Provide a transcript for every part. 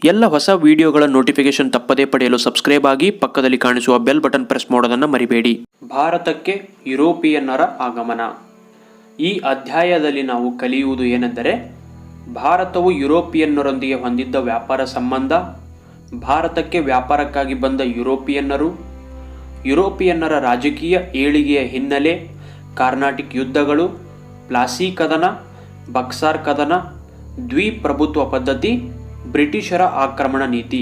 ಎಲ್ಲ ಹೊಸ ವಿಡಿಯೋಗಳ ನೋಟಿಫಿಕೇಶನ್ ತಪ್ಪದೇ ಪಡೆಯಲು ಸಬ್ಸ್ಕ್ರೈಬ್ ಆಗಿ ಪಕ್ಕದಲ್ಲಿ ಕಾಣಿಸುವ ಬೆಲ್ ಬಟನ್ ಪ್ರೆಸ್ ಮಾಡೋದನ್ನು ಮರಿಬೇಡಿ. ಭಾರತಕ್ಕೆ ಯುರೋಪಿಯನ್ನರ ಆಗಮನ. ಈ ಅಧ್ಯಾಯದಲ್ಲಿ ನಾವು ಕಲಿಯುವುದು ಏನೆಂದರೆ, ಭಾರತವು ಯುರೋಪಿಯನ್ನರೊಂದಿಗೆ ಹೊಂದಿದ್ದ ವ್ಯಾಪಾರ ಸಂಬಂಧ, ಭಾರತಕ್ಕೆ ವ್ಯಾಪಾರಕ್ಕಾಗಿ ಬಂದ ಯುರೋಪಿಯನ್ನರು, ಯುರೋಪಿಯನ್ನರ ರಾಜಕೀಯ ಏಳಿಗೆಯ ಹಿನ್ನೆಲೆ, ಕಾರ್ನಾಟಿಕ್ ಯುದ್ಧಗಳು, ಪ್ಲಾಸಿ ಕದನ, ಬಕ್ಸಾರ್ ಕದನ, ದ್ವಿಪ್ರಭುತ್ವ ಪದ್ಧತಿ, ಬ್ರಿಟಿಷರ ಆಕ್ರಮಣ ನೀತಿ,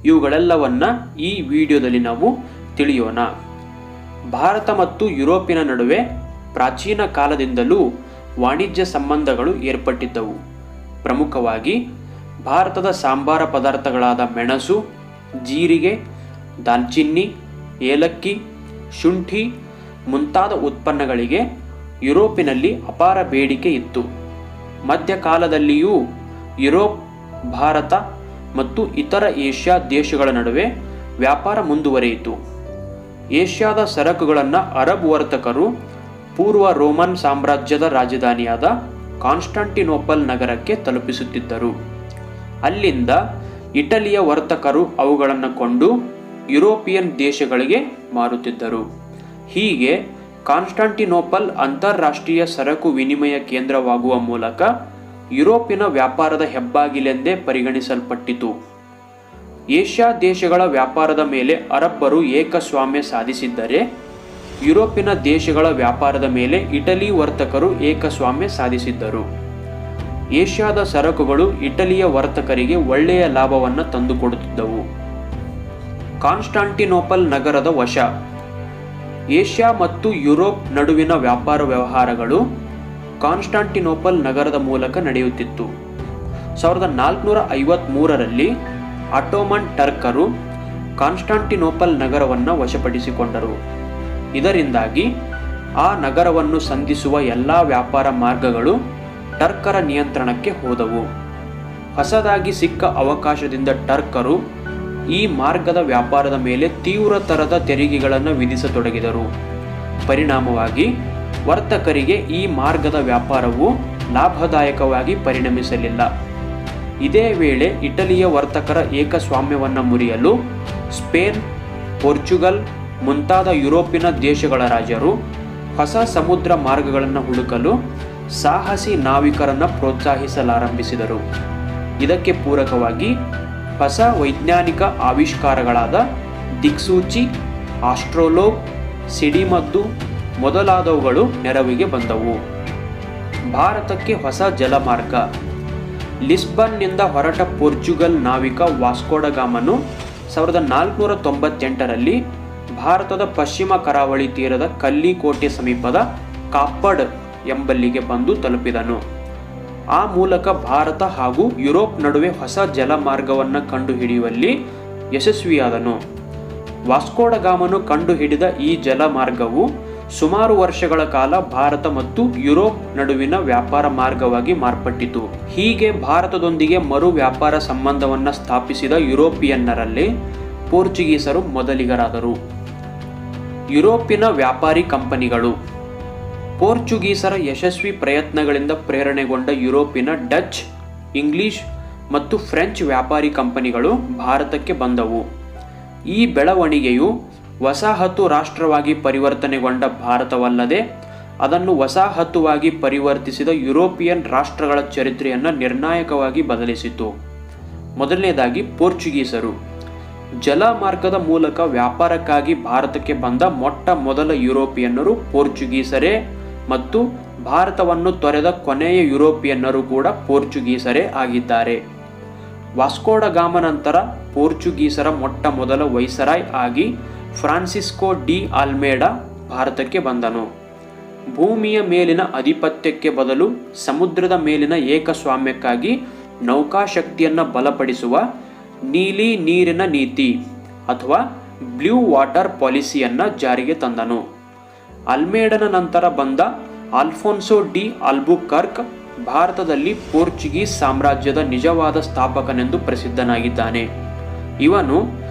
ಇವುಗಳೆಲ್ಲವನ್ನ ಈ ವಿಡಿಯೋದಲ್ಲಿ ನಾವು ತಿಳಿಯೋಣ. ಭಾರತ ಮತ್ತು ಯುರೋಪಿನ ನಡುವೆ ಪ್ರಾಚೀನ ಕಾಲದಿಂದಲೂ ವಾಣಿಜ್ಯ ಸಂಬಂಧಗಳು ಏರ್ಪಟ್ಟಿದ್ದವು. ಪ್ರಮುಖವಾಗಿ ಭಾರತದ ಸಾಂಬಾರ ಪದಾರ್ಥಗಳಾದ ಮೆಣಸು, ಜೀರಿಗೆ, ದಾಲ್ಚಿನ್ನಿ, ಏಲಕ್ಕಿ, ಶುಂಠಿ ಮುಂತಾದ ಉತ್ಪನ್ನಗಳಿಗೆ ಯುರೋಪಿನಲ್ಲಿ ಅಪಾರ ಬೇಡಿಕೆ ಇತ್ತು. ಮಧ್ಯಕಾಲದಲ್ಲಿಯೂ ಯುರೋಪ್, ಭಾರತ ಮತ್ತು ಇತರ ಏಷ್ಯಾ ದೇಶಗಳ ನಡುವೆ ವ್ಯಾಪಾರ ಮುಂದುವರಿಯಿತು. ಏಷ್ಯಾದ ಸರಕುಗಳನ್ನು ಅರಬ್ ವರ್ತಕರು ಪೂರ್ವ ರೋಮನ್ ಸಾಮ್ರಾಜ್ಯದ ರಾಜಧಾನಿಯಾದ ಕಾನ್ಸ್ಟಾಂಟಿನೋಪಲ್ ನಗರಕ್ಕೆ ತಲುಪಿಸುತ್ತಿದ್ದರು. ಅಲ್ಲಿಂದ ಇಟಲಿಯ ವರ್ತಕರು ಅವುಗಳನ್ನು ಕೊಂಡು ಯುರೋಪಿಯನ್ ದೇಶಗಳಿಗೆ ಮಾರುತ್ತಿದ್ದರು. ಹೀಗೆ ಕಾನ್ಸ್ಟಾಂಟಿನೋಪಲ್ ಅಂತಾರಾಷ್ಟ್ರೀಯ ಸರಕು ವಿನಿಮಯ ಕೇಂದ್ರವಾಗುವ ಮೂಲಕ ಯುರೋಪಿನ ವ್ಯಾಪಾರದ ಹೆಬ್ಬಾಗಿಲೆಂದೇ ಪರಿಗಣಿಸಲ್ಪಟ್ಟಿತು. ಏಷ್ಯಾ ದೇಶಗಳ ವ್ಯಾಪಾರದ ಮೇಲೆ ಅರಬ್ಬರು ಏಕಸ್ವಾಮ್ಯ ಸಾಧಿಸಿದ್ದರೆ, ಯುರೋಪಿನ ದೇಶಗಳ ವ್ಯಾಪಾರದ ಮೇಲೆ ಇಟಲಿ ವರ್ತಕರು ಏಕಸ್ವಾಮ್ಯ ಸಾಧಿಸಿದ್ದರು. ಏಷ್ಯಾದ ಸರಕುಗಳು ಇಟಲಿಯ ವರ್ತಕರಿಗೆ ಒಳ್ಳೆಯ ಲಾಭವನ್ನು ತಂದುಕೊಡುತ್ತಿದ್ದವು. ಕಾನ್ಸ್ಟಾಂಟಿನೋಪಲ್ ನಗರದ ವಶ. ಏಷ್ಯಾ ಮತ್ತು ಯುರೋಪ್ ನಡುವಿನ ವ್ಯಾಪಾರ ವ್ಯವಹಾರಗಳು ಕಾನ್ಸ್ಟಾಂಟಿನೋಪಲ್ ನಗರದ ಮೂಲಕ ನಡೆಯುತ್ತಿತ್ತು. 1453ರಲ್ಲಿ ಆಟೋಮನ್ ಟರ್ಕರು ಕಾನ್ಸ್ಟಾಂಟಿನೋಪಲ್ ನಗರವನ್ನು ವಶಪಡಿಸಿಕೊಂಡರು. ಇದರಿಂದಾಗಿ ಆ ನಗರವನ್ನು ಸಂಧಿಸುವ ಎಲ್ಲ ವ್ಯಾಪಾರ ಮಾರ್ಗಗಳು ಟರ್ಕರ ನಿಯಂತ್ರಣಕ್ಕೆ ಹೋದವು. ಹೊಸದಾಗಿ ಸಿಕ್ಕ ಅವಕಾಶದಿಂದ ಟರ್ಕರು ಈ ಮಾರ್ಗದ ವ್ಯಾಪಾರದ ಮೇಲೆ ತೀವ್ರತರದ ತೆರಿಗೆಗಳನ್ನು ವಿಧಿಸತೊಡಗಿದರು. ಪರಿಣಾಮವಾಗಿ ವರ್ತಕರಿಗೆ ಈ ಮಾರ್ಗದ ವ್ಯಾಪಾರವು ಲಾಭದಾಯಕವಾಗಿ ಪರಿಣಮಿಸಲಿಲ್ಲ. ಇದೇ ವೇಳೆ ಇಟಲಿಯ ವರ್ತಕರ ಏಕಸ್ವಾಮ್ಯವನ್ನು ಮುರಿಯಲು ಸ್ಪೇನ್, ಪೋರ್ಚುಗಲ್ ಮುಂತಾದ ಯುರೋಪಿನ ದೇಶಗಳ ರಾಜರು ಹೊಸ ಸಮುದ್ರ ಮಾರ್ಗಗಳನ್ನು ಹುಡುಕಲು ಸಾಹಸಿ ನಾವಿಕರನ್ನು ಪ್ರೋತ್ಸಾಹಿಸಲಾರಂಭಿಸಿದರು. ಇದಕ್ಕೆ ಪೂರಕವಾಗಿ ಹೊಸ ವೈಜ್ಞಾನಿಕ ಆವಿಷ್ಕಾರಗಳಾದ ದಿಕ್ಸೂಚಿ, ಆಸ್ಟ್ರೋಲೋಬ್, ಸಿಡಿಮದ್ದು ಮೊದಲಾದವುಗಳು ನೆರವಿಗೆ ಬಂದವು. ಭಾರತಕ್ಕೆ ಹೊಸ ಜಲಮಾರ್ಗ. ಲಿಸ್ಬನ್ನಿಂದ ಹೊರಟ ಪೋರ್ಚುಗಲ್ ನಾವಿಕ ವಾಸ್ಕೋಡಗಾಮನು 1498ರಲ್ಲಿ ಭಾರತದ ಪಶ್ಚಿಮ ಕರಾವಳಿ ತೀರದ ಕಲ್ಲಿಕೋಟೆ ಸಮೀಪದ ಕಾಪಡ್ ಎಂಬಲ್ಲಿಗೆ ಬಂದು ತಲುಪಿದನು. ಆ ಮೂಲಕ ಭಾರತ ಹಾಗೂ ಯುರೋಪ್ ನಡುವೆ ಹೊಸ ಜಲಮಾರ್ಗವನ್ನು ಕಂಡುಹಿಡಿಯುವಲ್ಲಿ ಯಶಸ್ವಿಯಾದನು. ವಾಸ್ಕೋಡಗಾಮನು ಕಂಡುಹಿಡಿದ ಈ ಜಲಮಾರ್ಗವು ಸುಮಾರು ವರ್ಷಗಳ ಕಾಲ ಭಾರತ ಮತ್ತು ಯುರೋಪ್ ನಡುವಿನ ವ್ಯಾಪಾರ ಮಾರ್ಗವಾಗಿ ಮಾರ್ಪಟ್ಟಿತು. ಹೀಗೆ ಭಾರತದೊಂದಿಗೆ ಮರು ವ್ಯಾಪಾರ ಸಂಬಂಧವನ್ನು ಸ್ಥಾಪಿಸಿದ ಯುರೋಪಿಯನ್ನರಲ್ಲಿ ಪೋರ್ಚುಗೀಸರು ಮೊದಲಿಗರಾದರು. ಯುರೋಪಿನ ವ್ಯಾಪಾರಿ ಕಂಪನಿಗಳು. ಪೋರ್ಚುಗೀಸರ ಯಶಸ್ವಿ ಪ್ರಯತ್ನಗಳಿಂದ ಪ್ರೇರಣೆಗೊಂಡ ಯುರೋಪಿನ ಡಚ್, ಇಂಗ್ಲಿಷ್ ಮತ್ತು ಫ್ರೆಂಚ್ ವ್ಯಾಪಾರಿ ಕಂಪನಿಗಳು ಭಾರತಕ್ಕೆ ಬಂದವು. ಈ ಬೆಳವಣಿಗೆಯು ವಸಾಹತು ರಾಷ್ಟ್ರವಾಗಿ ಪರಿವರ್ತನೆಗೊಂಡ ಭಾರತವಲ್ಲದೆ, ಅದನ್ನು ವಸಾಹತುವಾಗಿ ಪರಿವರ್ತಿಸಿದ ಯುರೋಪಿಯನ್ ರಾಷ್ಟ್ರಗಳ ಚರಿತ್ರೆಯನ್ನು ನಿರ್ಣಾಯಕವಾಗಿ ಬದಲಿಸಿತು. ಮೊದಲನೇದಾಗಿ ಪೋರ್ಚುಗೀಸರು. ಜಲಮಾರ್ಗದ ಮೂಲಕ ವ್ಯಾಪಾರಕ್ಕಾಗಿ ಭಾರತಕ್ಕೆ ಬಂದ ಮೊಟ್ಟ ಮೊದಲ ಯುರೋಪಿಯನ್ನರು ಪೋರ್ಚುಗೀಸರೇ ಮತ್ತು ಭಾರತವನ್ನು ತೊರೆದ ಕೊನೆಯ ಯುರೋಪಿಯನ್ನರು ಕೂಡ ಪೋರ್ಚುಗೀಸರೇ ಆಗಿದ್ದಾರೆ. ವಾಸ್ಕೋಡಗಾಮ ನಂತರ ಪೋರ್ಚುಗೀಸರ ಮೊಟ್ಟ ಮೊದಲ ವೈಸರಾಯ್ ಆಗಿ ಫ್ರಾನ್ಸಿಸ್ಕೋ ಡಿ ಆಲ್ಮೇಡಾ ಭಾರತಕ್ಕೆ ಬಂದನು. ಭೂಮಿಯ ಮೇಲಿನ ಆಧಿಪತ್ಯಕ್ಕೆ ಬದಲು ಸಮುದ್ರದ ಮೇಲಿನ ಏಕಸ್ವಾಮ್ಯಕ್ಕಾಗಿ ನೌಕಾಶಕ್ತಿಯನ್ನು ಬಲಪಡಿಸುವ ನೀಲಿ ನೀರಿನ ನೀತಿ ಅಥವಾ ಬ್ಲೂ ವಾಟರ್ ಪಾಲಿಸಿಯನ್ನು ಜಾರಿಗೆ ತಂದನು. ಆಲ್ಮೇಡನ ನಂತರ ಬಂದ ಆಲ್ಫೋನ್ಸೋ ಡಿ ಆಲ್ಬುಕರ್ಕ್ ಭಾರತದಲ್ಲಿ ಪೋರ್ಚುಗೀಸ್ ಸಾಮ್ರಾಜ್ಯದ ನಿಜವಾದ ಸ್ಥಾಪಕನೆಂದು ಪ್ರಸಿದ್ಧನಾಗಿದ್ದಾನೆ. ಇವನು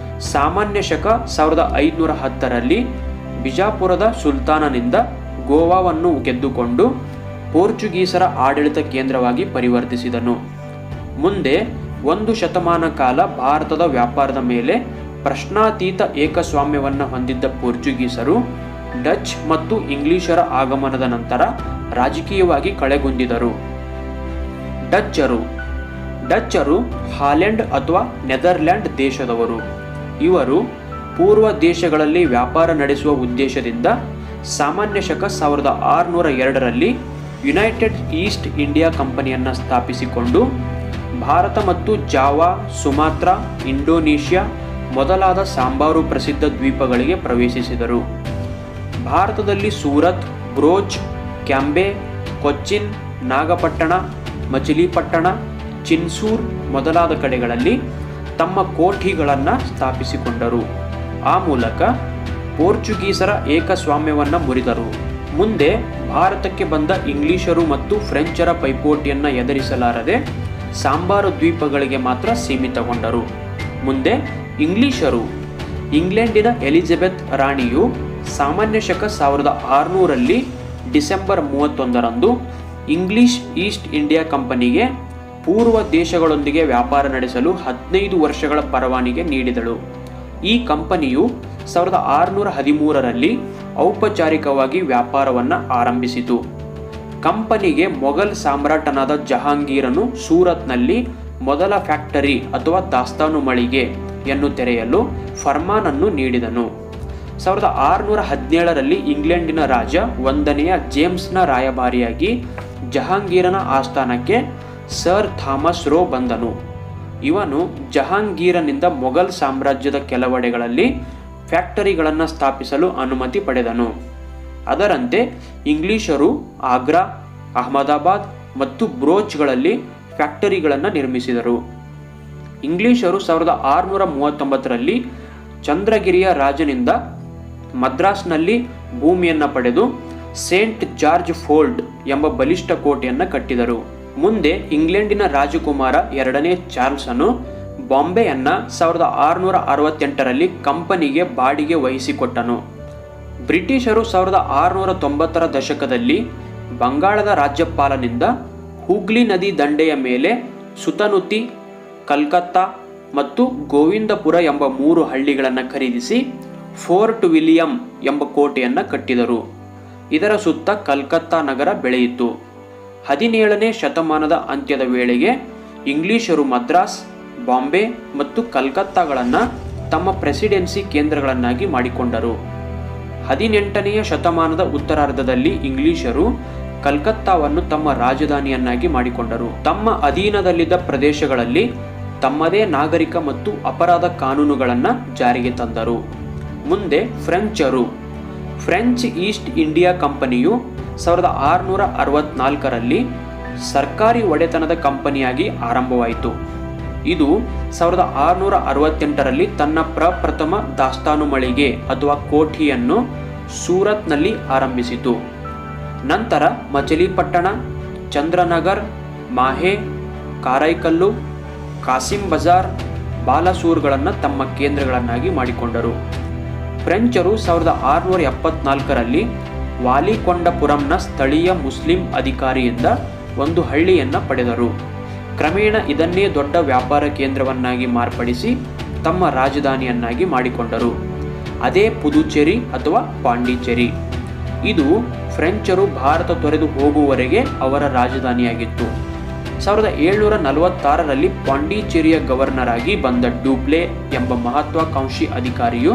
ಸಾಮಾನ್ಯ ಶಕ 1510ರಲ್ಲಿ ಬಿಜಾಪುರದ ಸುಲ್ತಾನನಿಂದ ಗೋವಾವನ್ನು ಗೆದ್ದುಕೊಂಡು ಪೋರ್ಚುಗೀಸರ ಆಡಳಿತ ಕೇಂದ್ರವಾಗಿ ಪರಿವರ್ತಿಸಿದನು. ಮುಂದೆ ಒಂದು ಶತಮಾನ ಕಾಲ ಭಾರತದ ವ್ಯಾಪಾರದ ಮೇಲೆ ಪ್ರಶ್ನಾತೀತ ಏಕಸ್ವಾಮ್ಯವನ್ನು ಹೊಂದಿದ್ದ ಪೋರ್ಚುಗೀಸರು ಡಚ್ ಮತ್ತು ಇಂಗ್ಲಿಷರ ಆಗಮನದ ನಂತರ ರಾಜಕೀಯವಾಗಿ ಕಳೆಗುಂದಿದರು. ಡಚ್ಚರು ಹಾಲೆಂಡ್ ಅಥವಾ ನೆದರ್ಲ್ಯಾಂಡ್ ದೇಶದವರು. ಇವರು ಪೂರ್ವ ದೇಶಗಳಲ್ಲಿ ವ್ಯಾಪಾರ ನಡೆಸುವ ಉದ್ದೇಶದಿಂದ ಸಾಮಾನ್ಯ ಶಕ 1602ರಲ್ಲಿ ಯುನೈಟೆಡ್ ಈಸ್ಟ್ ಇಂಡಿಯಾ ಕಂಪನಿಯನ್ನು ಸ್ಥಾಪಿಸಿಕೊಂಡು ಭಾರತ ಮತ್ತು ಜಾವಾ, ಸುಮಾತ್ರಾ, ಇಂಡೋನೇಷ್ಯಾ ಮೊದಲಾದ ಸಾಂಬಾರು ಪ್ರಸಿದ್ಧ ದ್ವೀಪಗಳಿಗೆ ಪ್ರವೇಶಿಸಿದರು. ಭಾರತದಲ್ಲಿ ಸೂರತ್, ಬ್ರೋಚ್, ಕ್ಯಾಂಬೆ, ಕೊಚ್ಚಿನ್, ನಾಗಪಟ್ಟಣ, ಮಚಿಲಿಪಟ್ಟಣ, ಚಿನ್ಸೂರ್ ಮೊದಲಾದ ಕಡೆಗಳಲ್ಲಿ ತಮ್ಮ ಕೋಠಿಗಳನ್ನು ಸ್ಥಾಪಿಸಿಕೊಂಡರು. ಆ ಮೂಲಕ ಪೋರ್ಚುಗೀಸರ ಏಕಸ್ವಾಮ್ಯವನ್ನು ಮುರಿದರು. ಮುಂದೆ ಭಾರತಕ್ಕೆ ಬಂದ ಇಂಗ್ಲಿಷರು ಮತ್ತು ಫ್ರೆಂಚರ ಪೈಪೋಟಿಯನ್ನು ಎದುರಿಸಲಾರದೆ ಸಾಂಬಾರು ದ್ವೀಪಗಳಿಗೆ ಮಾತ್ರ ಸೀಮಿತಗೊಂಡರು. ಮುಂದೆ ಇಂಗ್ಲಿಷರು ಇಂಗ್ಲೆಂಡಿನ ಎಲಿಜಬೆತ್ ರಾಣಿಯು ಸಾಮಾನ್ಯ ಶಕ 1600ರಲ್ಲಿ ಡಿಸೆಂಬರ್ 31ರಂದು ಇಂಗ್ಲಿಷ್ ಈಸ್ಟ್ ಇಂಡಿಯಾ ಕಂಪನಿಗೆ ಪೂರ್ವ ದೇಶಗಳೊಂದಿಗೆ ವ್ಯಾಪಾರ ನಡೆಸಲು 15 ವರ್ಷಗಳ ಪರವಾನಗಿ ನೀಡಿದಳು. ಈ ಕಂಪನಿಯು 1613ರಲ್ಲಿ ಔಪಚಾರಿಕವಾಗಿ ವ್ಯಾಪಾರವನ್ನು ಆರಂಭಿಸಿತು. ಕಂಪನಿಗೆ ಮೊಘಲ್ ಸಾಮ್ರಾಟನಾದ ಜಹಾಂಗೀರನು ಸೂರತ್ನಲ್ಲಿ ಮೊದಲ ಫ್ಯಾಕ್ಟರಿ ಅಥವಾ ದಾಸ್ತಾನು ಮಳಿಗೆಯನ್ನು ತೆರೆಯಲು ಫರ್ಮಾನನ್ನು ನೀಡಿದನು. 1617ರಲ್ಲಿ ಇಂಗ್ಲೆಂಡಿನ ರಾಜ 1ನೆಯ ಜೇಮ್ಸ್ನ ರಾಯಭಾರಿಯಾಗಿ ಜಹಾಂಗೀರನ ಆಸ್ಥಾನಕ್ಕೆ ಸರ್ ಥಾಮಸ್ ರೋ ಬಂದನು. ಇವನು ಜಹಾಂಗೀರನಿಂದ ಮೊಘಲ್ ಸಾಮ್ರಾಜ್ಯದ ಕೆಲವೆಡೆಗಳಲ್ಲಿ ಫ್ಯಾಕ್ಟರಿಗಳನ್ನು ಸ್ಥಾಪಿಸಲು ಅನುಮತಿ ಪಡೆದನು. ಅದರಂತೆ ಇಂಗ್ಲಿಷರು ಆಗ್ರಾ, ಅಹಮದಾಬಾದ್ ಮತ್ತು ಬ್ರೋಚ್ಗಳಲ್ಲಿ ಫ್ಯಾಕ್ಟರಿಗಳನ್ನು ನಿರ್ಮಿಸಿದರು. ಇಂಗ್ಲಿಷರು 1639ರಲ್ಲಿ ಚಂದ್ರಗಿರಿಯ ರಾಜನಿಂದ ಮದ್ರಾಸ್ನಲ್ಲಿ ಭೂಮಿಯನ್ನು ಪಡೆದು ಸೇಂಟ್ ಜಾರ್ಜ್ ಫೋರ್ಟ್ ಎಂಬ ಬಲಿಷ್ಠ ಕೋಟೆಯನ್ನು ಕಟ್ಟಿದರು. ಮುಂದೆ ಇಂಗ್ಲೆಂಡಿನ ರಾಜಕುಮಾರ 2ನೇ ಚಾರ್ಲ್ಸನು ಬಾಂಬೆಯನ್ನು 1668ರಲ್ಲಿ ಕಂಪನಿಗೆ ಬಾಡಿಗೆ ವಹಿಸಿಕೊಟ್ಟನು. ಬ್ರಿಟಿಷರು 1690ರ ದಶಕದಲ್ಲಿ ಬಂಗಾಳದ ರಾಜ್ಯಪಾಲನಿಂದ ಹೂಗ್ಲಿ ನದಿ ದಂಡೆಯ ಮೇಲೆ ಸುತನುತಿ, ಕಲ್ಕತ್ತಾ ಮತ್ತು ಗೋವಿಂದಪುರ ಎಂಬ 3 ಹಳ್ಳಿಗಳನ್ನು ಖರೀದಿಸಿ ಫೋರ್ಟ್ ವಿಲಿಯಂ ಎಂಬ ಕೋಟೆಯನ್ನು ಕಟ್ಟಿದರು. ಇದರ ಸುತ್ತ ಕಲ್ಕತ್ತಾ ನಗರ ಬೆಳೆಯಿತು. 17ನೇ ಶತಮಾನದ ಅಂತ್ಯದ ವೇಳೆಗೆ ಇಂಗ್ಲಿಷರು ಮದ್ರಾಸ್, ಬಾಂಬೆ ಮತ್ತು ಕಲ್ಕತ್ತಾಗಳನ್ನು ತಮ್ಮ ಪ್ರೆಸಿಡೆನ್ಸಿ ಕೇಂದ್ರಗಳನ್ನಾಗಿ ಮಾಡಿಕೊಂಡರು. 18ನೆಯ ಶತಮಾನದ ಉತ್ತರಾರ್ಧದಲ್ಲಿ ಇಂಗ್ಲಿಷರು ಕಲ್ಕತ್ತಾವನ್ನು ತಮ್ಮ ರಾಜಧಾನಿಯನ್ನಾಗಿ ಮಾಡಿಕೊಂಡರು. ತಮ್ಮ ಅಧೀನದಲ್ಲಿದ್ದ ಪ್ರದೇಶಗಳಲ್ಲಿ ತಮ್ಮದೇ ನಾಗರಿಕ ಮತ್ತು ಅಪರಾಧ ಕಾನೂನುಗಳನ್ನು ಜಾರಿಗೆ ತಂದರು. ಮುಂದೆ ಫ್ರೆಂಚ್ ಈಸ್ಟ್ ಇಂಡಿಯಾ ಕಂಪನಿಯು 1664ರಲ್ಲಿ ಸರ್ಕಾರಿ ಒಡೆತನದ ಕಂಪನಿಯಾಗಿ ಆರಂಭವಾಯಿತು. ಇದು 1668ರಲ್ಲಿ ತನ್ನ ಪ್ರಪ್ರಥಮ ದಾಸ್ತಾನು ಮಳಿಗೆ ಅಥವಾ ಕೋಠಿಯನ್ನು ಸೂರತ್ನಲ್ಲಿ ಆರಂಭಿಸಿತು. ನಂತರ ಮಚಲಿಪಟ್ಟಣ, ಚಂದ್ರನಗರ್, ಮಾಹೆ, ಕಾರೈಕಲ್ಲು, ಕಾಸಿಂ ಬಜಾರ್, ಬಾಲಸೂರ್ಗಳನ್ನು ತಮ್ಮ ಕೇಂದ್ರಗಳನ್ನಾಗಿ ಮಾಡಿಕೊಂಡರು. ಫ್ರೆಂಚರು 1674ರಲ್ಲಿ ವಾಲಿಕೊಂಡಪುರಂನ ಸ್ಥಳೀಯ ಮುಸ್ಲಿಂ ಅಧಿಕಾರಿಯಿಂದ ಒಂದು ಹಳ್ಳಿಯನ್ನು ಪಡೆದರು. ಕ್ರಮೇಣ ಇದನ್ನೇ ದೊಡ್ಡ ವ್ಯಾಪಾರ ಕೇಂದ್ರವನ್ನಾಗಿ ಮಾರ್ಪಡಿಸಿ ತಮ್ಮ ರಾಜಧಾನಿಯನ್ನಾಗಿ ಮಾಡಿಕೊಂಡರು. ಅದೇ ಪುದುಚೇರಿ ಅಥವಾ ಪಾಂಡಿಚೇರಿ. ಇದು ಫ್ರೆಂಚರು ಭಾರತ ತೊರೆದು ಹೋಗುವವರೆಗೆ ಅವರ ರಾಜಧಾನಿಯಾಗಿತ್ತು. 1746ರಲ್ಲಿ ಪಾಂಡಿಚೇರಿಯ ಗವರ್ನರ್ ಆಗಿ ಬಂದ ಡೂಪ್ಲೆ ಎಂಬ ಮಹತ್ವಾಕಾಂಕ್ಷಿ ಅಧಿಕಾರಿಯು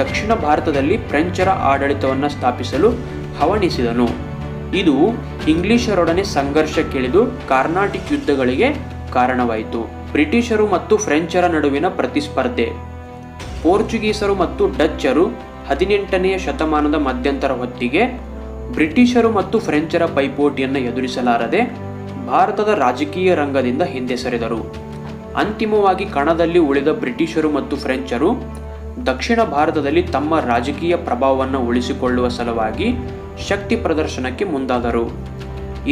ದಕ್ಷಿಣ ಭಾರತದಲ್ಲಿ ಫ್ರೆಂಚರ ಆಡಳಿತವನ್ನು ಸ್ಥಾಪಿಸಲು ಹವಣಿಸಿದನು. ಇದು ಇಂಗ್ಲಿಷರೊಡನೆ ಸಂಘರ್ಷಕ್ಕಿಳಿದು ಕಾರ್ನಾಟಿಕ್ ಯುದ್ಧಗಳಿಗೆ ಕಾರಣವಾಯಿತು. ಬ್ರಿಟಿಷರು ಮತ್ತು ಫ್ರೆಂಚರ ನಡುವಿನ ಪ್ರತಿಸ್ಪರ್ಧೆ. ಪೋರ್ಚುಗೀಸರು ಮತ್ತು ಡಚ್ಚರು 18ನೆಯ ಶತಮಾನದ ಮಧ್ಯಂತರ ಹೊತ್ತಿಗೆ ಬ್ರಿಟಿಷರು ಮತ್ತು ಫ್ರೆಂಚರ ಪೈಪೋಟಿಯನ್ನು ಎದುರಿಸಲಾರದೆ ಭಾರತದ ರಾಜಕೀಯ ರಂಗದಿಂದ ಹಿಂದೆ ಸರಿದರು. ಅಂತಿಮವಾಗಿ ಕಣದಲ್ಲಿ ಉಳಿದ ಬ್ರಿಟಿಷರು ಮತ್ತು ಫ್ರೆಂಚರು ದಕ್ಷಿಣ ಭಾರತದಲ್ಲಿ ತಮ್ಮ ರಾಜಕೀಯ ಪ್ರಭಾವವನ್ನು ಉಳಿಸಿಕೊಳ್ಳುವ ಸಲುವಾಗಿ ಶಕ್ತಿ ಪ್ರದರ್ಶನಕ್ಕೆ ಮುಂದಾದರು.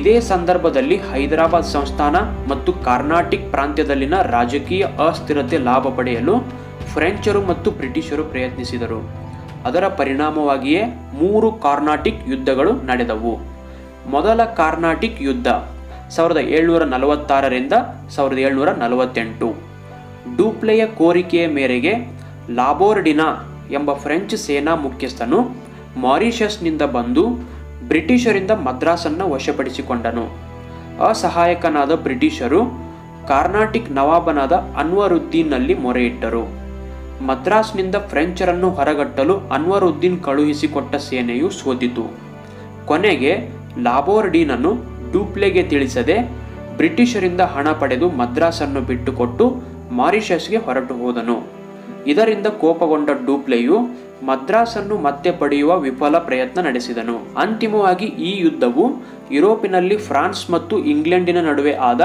ಇದೇ ಸಂದರ್ಭದಲ್ಲಿ ಹೈದರಾಬಾದ್ ಸಂಸ್ಥಾನ ಮತ್ತು ಕಾರ್ನಾಟಿಕ್ ಪ್ರಾಂತ್ಯದಲ್ಲಿನ ರಾಜಕೀಯ ಅಸ್ಥಿರತೆ ಲಾಭ ಪಡೆಯಲು ಫ್ರೆಂಚರು ಮತ್ತು ಬ್ರಿಟಿಷರು ಪ್ರಯತ್ನಿಸಿದರು. ಅದರ ಪರಿಣಾಮವಾಗಿಯೇ 3 ಕಾರ್ನಾಟಿಕ್ ಯುದ್ಧಗಳು ನಡೆದವು. ಮೊದಲ ಕಾರ್ನಾಟಿಕ್ ಯುದ್ಧ 1746ರಿಂದ 1748. ಡೂಪ್ಲೆಯ ಕೋರಿಕೆಯ ಮೇರೆಗೆ ಲಾಬೋರ್ಡಿನಾ ಎಂಬ ಫ್ರೆಂಚ್ ಸೇನಾ ಮುಖ್ಯಸ್ಥನು ಮಾರಿಷಸ್ನಿಂದ ಬಂದು ಬ್ರಿಟಿಷರಿಂದ ಮದ್ರಾಸನ್ನು ವಶಪಡಿಸಿಕೊಂಡನು. ಅಸಹಾಯಕನಾದ ಬ್ರಿಟಿಷರು ಕಾರ್ನಾಟಿಕ್ ನವಾಬನಾದ ಅನ್ವರುದ್ದೀನ್ನಲ್ಲಿ ಮೊರೆಯಿಟ್ಟರು. ಮದ್ರಾಸ್ನಿಂದ ಫ್ರೆಂಚರನ್ನು ಹೊರಗಟ್ಟಲು ಅನ್ವರುದ್ದೀನ್ ಕಳುಹಿಸಿಕೊಟ್ಟ ಸೇನೆಯು ಸೋತಿತು. ಕೊನೆಗೆ ಲಾಬೋರ್ಡಿನನು ಡೂಪ್ಲೆಗೆ ತಿಳಿಸದೆ ಬ್ರಿಟಿಷರಿಂದ ಹಣ ಪಡೆದು ಮದ್ರಾಸನ್ನು ಬಿಟ್ಟುಕೊಟ್ಟು ಮಾರಿಷಸ್ಗೆ ಹೊರಟು ಹೋದನು. ಇದರಿಂದ ಕೋಪಗೊಂಡ ಡೂಪ್ಲೆಯು ಮದ್ರಾಸನ್ನು ಮತ್ತೆ ಪಡೆಯುವ ವಿಫಲ ಪ್ರಯತ್ನ ನಡೆಸಿದನು. ಅಂತಿಮವಾಗಿ ಈ ಯುದ್ಧವು ಯುರೋಪಿನಲ್ಲಿ ಫ್ರಾನ್ಸ್ ಮತ್ತು ಇಂಗ್ಲೆಂಡಿನ ನಡುವೆ ಆದ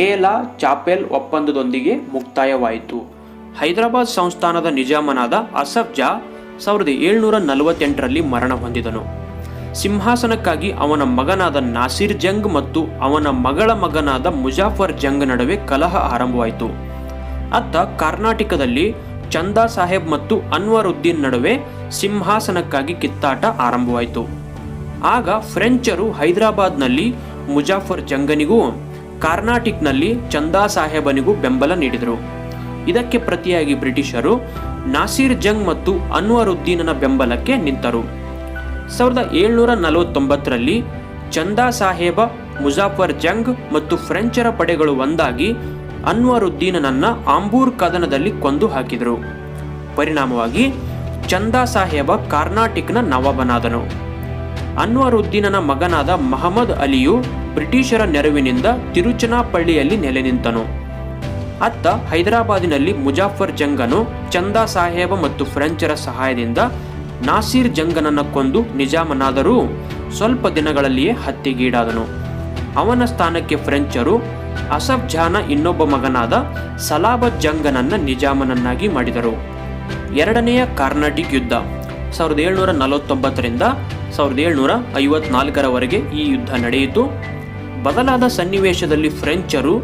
ಏಲಾ ಚಾಪೆಲ್ ಒಪ್ಪಂದದೊಂದಿಗೆ ಮುಕ್ತಾಯವಾಯಿತು. ಹೈದರಾಬಾದ್ ಸಂಸ್ಥಾನದ ನಿಜಾಮನಾದ ಅಸಫ್ ಜಾ 1748ರಲ್ಲಿ ಮರಣ ಹೊಂದಿದನು. ಸಿಂಹಾಸನಕ್ಕಾಗಿ ಅವನ ಮಗನಾದ ನಾಸಿರ್ ಜಂಗ್ ಮತ್ತು ಅವನ ಮಗಳ ಮಗನಾದ ಮುಜಾಫರ್ ಜಂಗ್ ನಡುವೆ ಕಲಹ ಆರಂಭವಾಯಿತು. ಅತ್ತ ಕರ್ನಾಟಕದಲ್ಲಿ ಚಂದಾ ಸಾಹೇಬ್ ಮತ್ತು ಅನ್ವರುದ್ದೀನ್ ನಡುವೆ ಸಿಂಹಾಸನಕ್ಕಾಗಿ ಕಿತ್ತಾಟ ಆರಂಭವಾಯಿತು. ಆಗ ಫ್ರೆಂಚರು ಹೈದರಾಬಾದ್ನಲ್ಲಿ ಮುಜಾಫರ್ ಜಂಗನಿಗೂ ಕರ್ನಾಟಕನಲ್ಲಿ ಚಂದಾ ಸಾಹೇಬನಿಗೂ ಬೆಂಬಲ ನೀಡಿದರು. ಇದಕ್ಕೆ ಪ್ರತಿಯಾಗಿ ಬ್ರಿಟಿಷರು ನಾಸಿರ್ ಜಂಗ್ ಮತ್ತು ಅನ್ವರುದ್ದೀನನ ಬೆಂಬಲಕ್ಕೆ ನಿಂತರು. 1749ರಲ್ಲಿ ಚಂದಾ ಸಾಹೇಬ, ಮುಜಾಫರ್ ಜಂಗ್ ಮತ್ತು ಫ್ರೆಂಚರ ಪಡೆಗಳು ಒಂದಾಗಿ ಅನ್ವರುದ್ದೀನನನ್ನ ಆಂಬೂರ್ ಕದನದಲ್ಲಿ ಕೊಂದು ಹಾಕಿದರು. ಪರಿಣಾಮವಾಗಿ ಚಂದಾ ಸಾಹೇಬ ಕರ್ನಾಟಕನ ನವಾಬನಾದನು. ಅನ್ವರುದ್ದೀನನ ಮಗನಾದ ಮಹಮ್ಮದ್ ಅಲಿಯು ಬ್ರಿಟಿಷರ ನೆರವಿನಿಂದ ತಿರುಚನಾಪಳ್ಳಿಯಲ್ಲಿ ನೆಲೆ ನಿಂತನು. ಅತ್ತ ಹೈದರಾಬಾದಿನಲ್ಲಿ ಮುಜಾಫರ್ ಜಂಗನು ಚಂದಾ ಸಾಹೇಬ ಮತ್ತು ಫ್ರೆಂಚರ ಸಹಾಯದಿಂದ ನಾಸಿರ್ ಜಂಗನನ್ನ ಕೊಂದು ನಿಜಾಮನಾದರೂ ಸ್ವಲ್ಪ ದಿನಗಳಲ್ಲಿಯೇ ಹತ್ಯೆಗೀಡಾದನು. ಅವನ ಸ್ಥಾನಕ್ಕೆ ಫ್ರೆಂಚರು ಅಸಫ್ ಜಾನ ಇನ್ನೊಬ್ಬ ಮಗನಾದ ಸಲಾಬತ್ ಜಂಗನನ್ನ ನಿಜಾಮನನ್ನಾಗಿ ಮಾಡಿದರು. ಎರಡನೆಯ ಕರ್ನಾಟಿಕ್ ಯುದ್ಧ 1749ರಿಂದ 1754ರವರೆಗೆ ಈ ಯುದ್ಧ ನಡೆಯಿತು. ಬದಲಾದ ಸನ್ನಿವೇಶದಲ್ಲಿ ಫ್ರೆಂಚರು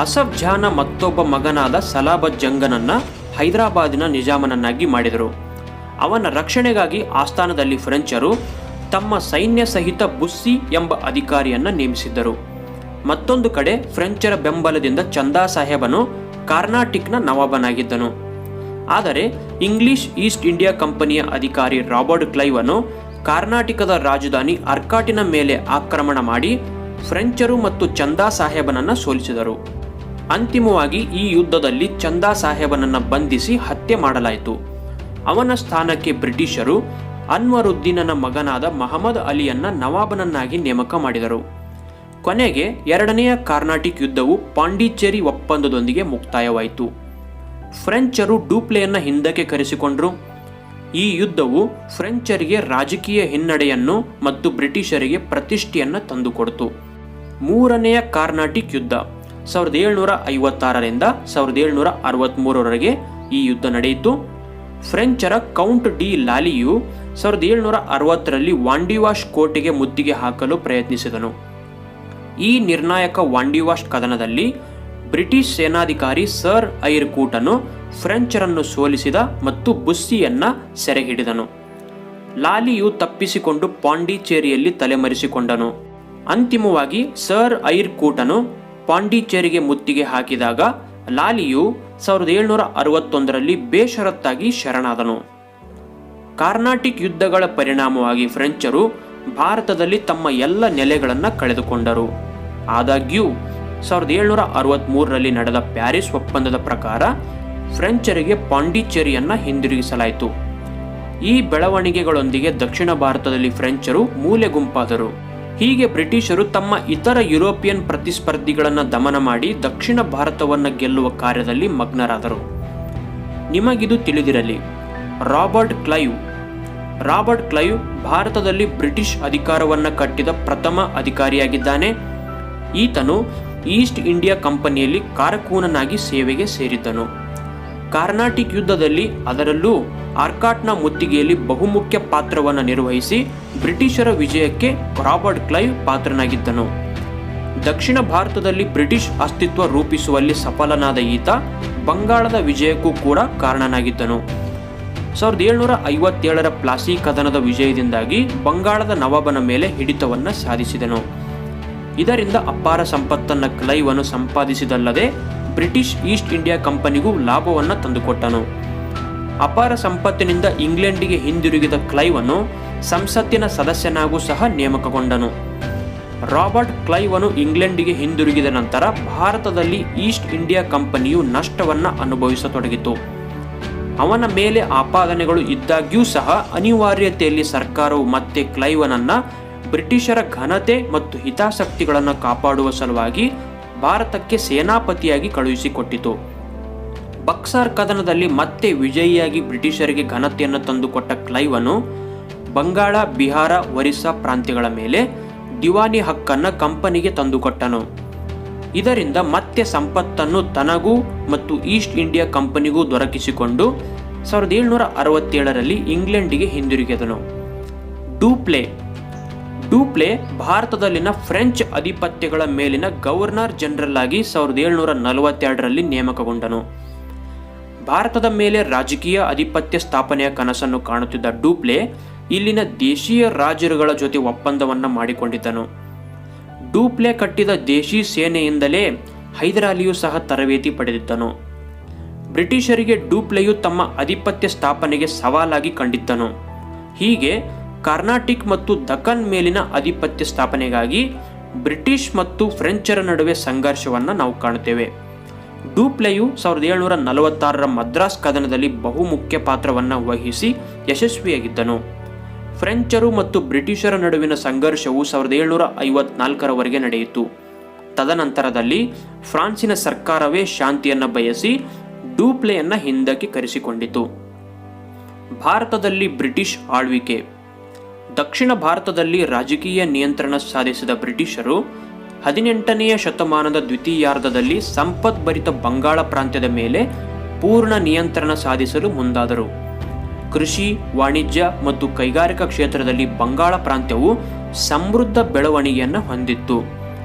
ಅಸಫ್ ಜಾನ ಮತ್ತೊಬ್ಬ ಮಗನಾದ ಸಲಾಬತ್ ಜಂಗನನ್ನ ಹೈದರಾಬಾದಿನ ನಿಜಾಮನನ್ನಾಗಿ ಮಾಡಿದರು. ಅವನ ರಕ್ಷಣೆಗಾಗಿ ಆಸ್ಥಾನದಲ್ಲಿ ಫ್ರೆಂಚರು ತಮ್ಮ ಸೈನ್ಯ ಸಹಿತ ಬುಸ್ಸಿ ಎಂಬ ಅಧಿಕಾರಿಯನ್ನ ನೇಮಿಸಿದ್ದರು. ಮತ್ತೊಂದು ಕಡೆ ಫ್ರೆಂಚರ ಬೆಂಬಲದಿಂದ ಚಂದಾ ಸಾಹೇಬನು ಕರ್ನಾಟಕನ ನವಾಬನಾಗಿದ್ದನು. ಆದರೆ ಇಂಗ್ಲಿಷ್ ಈಸ್ಟ್ ಇಂಡಿಯಾ ಕಂಪನಿಯ ಅಧಿಕಾರಿ ರಾಬರ್ಟ್ ಕ್ಲೈವನು ಕರ್ನಾಟಕದ ರಾಜಧಾನಿ ಅರ್ಕಾಟಿನ ಮೇಲೆ ಆಕ್ರಮಣ ಮಾಡಿ ಫ್ರೆಂಚರು ಮತ್ತು ಚಂದಾ ಸಾಹೇಬನನ್ನ ಸೋಲಿಸಿದರು. ಅಂತಿಮವಾಗಿ ಈ ಯುದ್ಧದಲ್ಲಿ ಚಂದಾ ಸಾಹೇಬನನ್ನ ಬಂಧಿಸಿ ಹತ್ಯೆ ಮಾಡಲಾಯಿತು. ಅವನ ಸ್ಥಾನಕ್ಕೆ ಬ್ರಿಟಿಷರು ಅನ್ವರುದ್ದೀನನ ಮಗನಾದ ಮಹಮ್ಮದ್ ಅಲಿಯನ್ನ ನವಾಬನನ್ನಾಗಿ ನೇಮಕ ಮಾಡಿದರು. ಕೊನೆಗೆ ಎರಡನೆಯ ಕರ್ನಾಟಿಕ್ ಯುದ್ಧವು ಪಾಂಡಿಚೇರಿ ಒಪ್ಪಂದದೊಂದಿಗೆ ಮುಕ್ತಾಯವಾಯಿತು. ಫ್ರೆಂಚರು ಡೂಪ್ಲೆಯನ್ನ ಹಿಂದಕ್ಕೆ ಕರೆಸಿಕೊಂಡರು. ಈ ಯುದ್ಧವು ಫ್ರೆಂಚರಿಗೆ ರಾಜಕೀಯ ಹಿನ್ನಡೆಯನ್ನು ಮತ್ತು ಬ್ರಿಟಿಷರಿಗೆ ಪ್ರತಿಷ್ಠೆಯನ್ನು ತಂದುಕೊಡ್ತು. ಮೂರನೆಯ ಕರ್ನಾಟಿಕ್ ಯುದ್ಧ 1756ರಿಂದ 1763ರವರೆಗೆ ಈ ಯುದ್ಧ ನಡೆಯಿತು. ಫ್ರೆಂಚರ ಕೌಂಟ್ ಡಿ ಲಾಲಿಯು 1760ರಲ್ಲಿ ವಾಂಡಿವಾಶ್ ಕೋಟೆಗೆ ಮುತ್ತಿಗೆ ಹಾಕಲು ಪ್ರಯತ್ನಿಸಿದನು. ಈ ನಿರ್ಣಾಯಕ ವಾಂಡಿವಾಶ್ ಕದನದಲ್ಲಿ ಬ್ರಿಟಿಷ್ ಸೇನಾಧಿಕಾರಿ ಸರ್ ಐರ್ ಕೂಟನು ಫ್ರೆಂಚರನ್ನು ಸೋಲಿಸಿದ ಮತ್ತು ಬುಸ್ಸಿಯನ್ನ ಸೆರೆ ಹಿಡಿದನು. ಲಾಲಿಯು ತಪ್ಪಿಸಿಕೊಂಡು ಪಾಂಡಿಚೇರಿಯಲ್ಲಿ ತಲೆಮರೆಸಿಕೊಂಡನು. ಅಂತಿಮವಾಗಿ ಸರ್ ಐರ್ ಕೂಟನು ಪಾಂಡಿಚೇರಿಗೆ ಮುತ್ತಿಗೆ ಹಾಕಿದಾಗ ಲಾಲಿಯು 1761ರಲ್ಲಿ ಬೇಷರತ್ತಾಗಿ ಶರಣಾದನು. ಕರ್ನಾಟಿಕ್ ಯುದ್ಧಗಳ ಪರಿಣಾಮವಾಗಿ ಫ್ರೆಂಚರು ಭಾರತದಲ್ಲಿ ತಮ್ಮ ಎಲ್ಲ ನೆಲೆಗಳನ್ನು ಕಳೆದುಕೊಂಡರು. ಆದಾಗ್ಯೂ 1763ರಲ್ಲಿ ನಡೆದ ಪ್ಯಾರಿಸ್ ಒಪ್ಪಂದದ ಪ್ರಕಾರ ಫ್ರೆಂಚರಿಗೆ ಪಾಂಡಿಚೇರಿಯನ್ನ ಹಿಂದಿರುಗಿಸಲಾಯಿತು. ಈ ಬೆಳವಣಿಗೆಗಳೊಂದಿಗೆ ದಕ್ಷಿಣ ಭಾರತದಲ್ಲಿ ಫ್ರೆಂಚರು ಮೂಲೆ ಗುಂಪಾದರು. ಹೀಗೆ ಬ್ರಿಟಿಷರು ತಮ್ಮ ಇತರ ಯುರೋಪಿಯನ್ ಪ್ರತಿಸ್ಪರ್ಧಿಗಳನ್ನು ದಮನ ಮಾಡಿ ದಕ್ಷಿಣ ಭಾರತವನ್ನು ಗೆಲ್ಲುವ ಕಾರ್ಯದಲ್ಲಿ ಮಗ್ನರಾದರು. ನಿಮಗಿದು ತಿಳಿದಿರಲಿ, ರಾಬರ್ಟ್ ಕ್ಲೈವ್ ಭಾರತದಲ್ಲಿ ಬ್ರಿಟಿಷ್ ಅಧಿಕಾರವನ್ನು ಕಟ್ಟಿದ ಪ್ರಥಮ ಅಧಿಕಾರಿಯಾಗಿದ್ದಾನೆ. ಈತನು ಈಸ್ಟ್ ಇಂಡಿಯಾ ಕಂಪನಿಯಲ್ಲಿ ಕಾರಕೂನನಾಗಿ ಸೇವೆಗೆ ಸೇರಿದ್ದನು. ಕರ್ನಾಟಿಕ್ ಯುದ್ಧದಲ್ಲಿ, ಅದರಲ್ಲೂ ಆರ್ಕಾಟ್ನ ಮುತ್ತಿಗೆಯಲ್ಲಿ ಬಹುಮುಖ್ಯ ಪಾತ್ರವನ್ನು ನಿರ್ವಹಿಸಿ ಬ್ರಿಟಿಷರ ವಿಜಯಕ್ಕೆ ರಾಬರ್ಟ್ ಕ್ಲೈವ್ ಪಾತ್ರನಾಗಿದ್ದನು. ದಕ್ಷಿಣ ಭಾರತದಲ್ಲಿ ಬ್ರಿಟಿಷ್ ಅಸ್ತಿತ್ವ ರೂಪಿಸುವಲ್ಲಿ ಸಫಲನಾದ ಈತ ಬಂಗಾಳದ ವಿಜಯಕ್ಕೂ ಕೂಡ ಕಾರಣನಾಗಿದ್ದನು. 1757ರ ಪ್ಲಾಸಿ ಕದನದ ವಿಜಯದಿಂದಾಗಿ ಬಂಗಾಳದ ನವಾಬನ ಮೇಲೆ ಹಿಡಿತವನ್ನು ಸಾಧಿಸಿದನು. ಇದರಿಂದ ಅಪಾರ ಸಂಪತ್ತನ್ನು ಕ್ಲೈವನು ಸಂಪಾದಿಸಿದಲ್ಲದೆ ಬ್ರಿಟಿಷ್ ಈಸ್ಟ್ ಇಂಡಿಯಾ ಕಂಪನಿಗೂ ಲಾಭವನ್ನು ತಂದುಕೊಟ್ಟನು. ಅಪಾರ ಸಂಪತ್ತಿನಿಂದ ಇಂಗ್ಲೆಂಡಿಗೆ ಹಿಂದಿರುಗಿದ ಕ್ಲೈವನು ಸಂಸತ್ತಿನ ಸದಸ್ಯನಾಗೂ ಸಹ ನೇಮಕಗೊಂಡನು. ರಾಬರ್ಟ್ ಕ್ಲೈವನು ಇಂಗ್ಲೆಂಡಿಗೆ ಹಿಂದಿರುಗಿದ ನಂತರ ಭಾರತದಲ್ಲಿ ಈಸ್ಟ್ ಇಂಡಿಯಾ ಕಂಪನಿಯು ನಷ್ಟವನ್ನು ಅನುಭವಿಸತೊಡಗಿತು. ಅವನ ಮೇಲೆ ಆಪಾದನೆಗಳು ಇದ್ದಾಗ್ಯೂ ಸಹ ಅನಿವಾರ್ಯತೆಯಲ್ಲಿ ಸರ್ಕಾರವು ಮತ್ತೆ ಕ್ಲೈವನನ್ನ ಬ್ರಿಟಿಷರ ಘನತೆ ಮತ್ತು ಹಿತಾಸಕ್ತಿಗಳನ್ನು ಕಾಪಾಡುವ ಸಲುವಾಗಿ ಭಾರತಕ್ಕೆ ಸೇನಾಪತಿಯಾಗಿ ಕಳುಹಿಸಿಕೊಟ್ಟಿತು. ಬಕ್ಸಾರ್ ಕದನದಲ್ಲಿ ಮತ್ತೆ ವಿಜಯಿಯಾಗಿ ಬ್ರಿಟಿಷರಿಗೆ ಘನತೆಯನ್ನು ತಂದುಕೊಟ್ಟ ಕ್ಲೈವನು ಬಂಗಾಳ, ಬಿಹಾರ, ಒರಿಸ್ಸಾ ಪ್ರಾಂತ್ಯಗಳ ಮೇಲೆ ದಿವಾನಿ ಹಕ್ಕನ್ನು ಕಂಪನಿಗೆ ತಂದುಕೊಟ್ಟನು. ಇದರಿಂದ ಮತ್ತೆ ಸಂಪತ್ತನ್ನು ತನಗೂ ಮತ್ತು ಈಸ್ಟ್ ಇಂಡಿಯಾ ಕಂಪನಿಗೂ ದೊರಕಿಸಿಕೊಂಡು 1767ರಲ್ಲಿ ಇಂಗ್ಲೆಂಡಿಗೆ ಹಿಂದಿರುಗಿದನು. ಡೂಪ್ಲೆ ಭಾರತದಲ್ಲಿನ ಫ್ರೆಂಚ್ ಅಧಿಪತ್ಯಗಳ ಮೇಲಿನ ಗವರ್ನರ್ ಜನರಲ್ ಆಗಿ 1742ರಲ್ಲಿ ನೇಮಕಗೊಂಡನು. ಭಾರತದ ಮೇಲೆ ರಾಜಕೀಯ ಅಧಿಪತ್ಯ ಸ್ಥಾಪನೆಯ ಕನಸನ್ನು ಕಾಣುತ್ತಿದ್ದ ಡೂಪ್ಲೆ ಇಲ್ಲಿನ ದೇಶೀಯ ರಾಜರುಗಳ ಜೊತೆ ಒಪ್ಪಂದವನ್ನು ಮಾಡಿಕೊಂಡಿದ್ದನು. ಡೂಪ್ಲೆ ಕಟ್ಟಿದ ದೇಶೀ ಸೇನೆಯಿಂದಲೇ ಹೈದರಾಲಿಯೂ ಸಹ ತರಬೇತಿ ಪಡೆದಿದ್ದನು. ಬ್ರಿಟಿಷರಿಗೆ ಡೂಪ್ಲೆಯು ತಮ್ಮ ಅಧಿಪತ್ಯ ಸ್ಥಾಪನೆಗೆ ಸವಾಲಾಗಿ ಕಂಡಿದ್ದನು. ಹೀಗೆ ಕರ್ನಾಟಿಕ್ ಮತ್ತು ದಕ್ಕನ್ ಮೇಲಿನ ಅಧಿಪತ್ಯ ಸ್ಥಾಪನೆಗಾಗಿ ಬ್ರಿಟಿಷ್ ಮತ್ತು ಫ್ರೆಂಚರ ನಡುವೆ ಸಂಘರ್ಷವನ್ನು ನಾವು ಕಾಣುತ್ತೇವೆ. ಡೂಪ್ಲೆಯು 1746ರ ಮದ್ರಾಸ್ ಕದನದಲ್ಲಿ ಬಹುಮುಖ್ಯ ಪಾತ್ರವನ್ನು ವಹಿಸಿ ಯಶಸ್ವಿಯಾಗಿದ್ದನು. ಫ್ರೆಂಚರು ಮತ್ತು ಬ್ರಿಟಿಷರ ನಡುವಿನ ಸಂಘರ್ಷವು 1754ರವರೆಗೆ ನಡೆಯಿತು. ತದನಂತರದಲ್ಲಿ ಫ್ರಾನ್ಸಿನ ಸರ್ಕಾರವೇ ಶಾಂತಿಯನ್ನು ಬಯಸಿ ಡೂಪ್ಲೆಯನ್ನು ಹಿಂದಕ್ಕೆ ಕರೆಸಿಕೊಂಡಿತು. ಭಾರತದಲ್ಲಿ ಬ್ರಿಟಿಷ್ ಆಳ್ವಿಕೆ. ದಕ್ಷಿಣ ಭಾರತದಲ್ಲಿ ರಾಜಕೀಯ ನಿಯಂತ್ರಣ ಸಾಧಿಸಿದ ಬ್ರಿಟಿಷರು 18ನೆಯ ಶತಮಾನದ ದ್ವಿತೀಯಾರ್ಧದಲ್ಲಿ ಸಂಪದ್ಭರಿತ ಬಂಗಾಳ ಪ್ರಾಂತ್ಯದ ಮೇಲೆ ಪೂರ್ಣ ನಿಯಂತ್ರಣ ಸಾಧಿಸಲು ಮುಂದಾದರು. ಕೃಷಿ, ವಾಣಿಜ್ಯ ಮತ್ತು ಕೈಗಾರಿಕಾ ಕ್ಷೇತ್ರದಲ್ಲಿ ಬಂಗಾಳ ಪ್ರಾಂತ್ಯವು ಸಮೃದ್ಧ ಬೆಳವಣಿಗೆಯನ್ನು ಹೊಂದಿತ್ತು.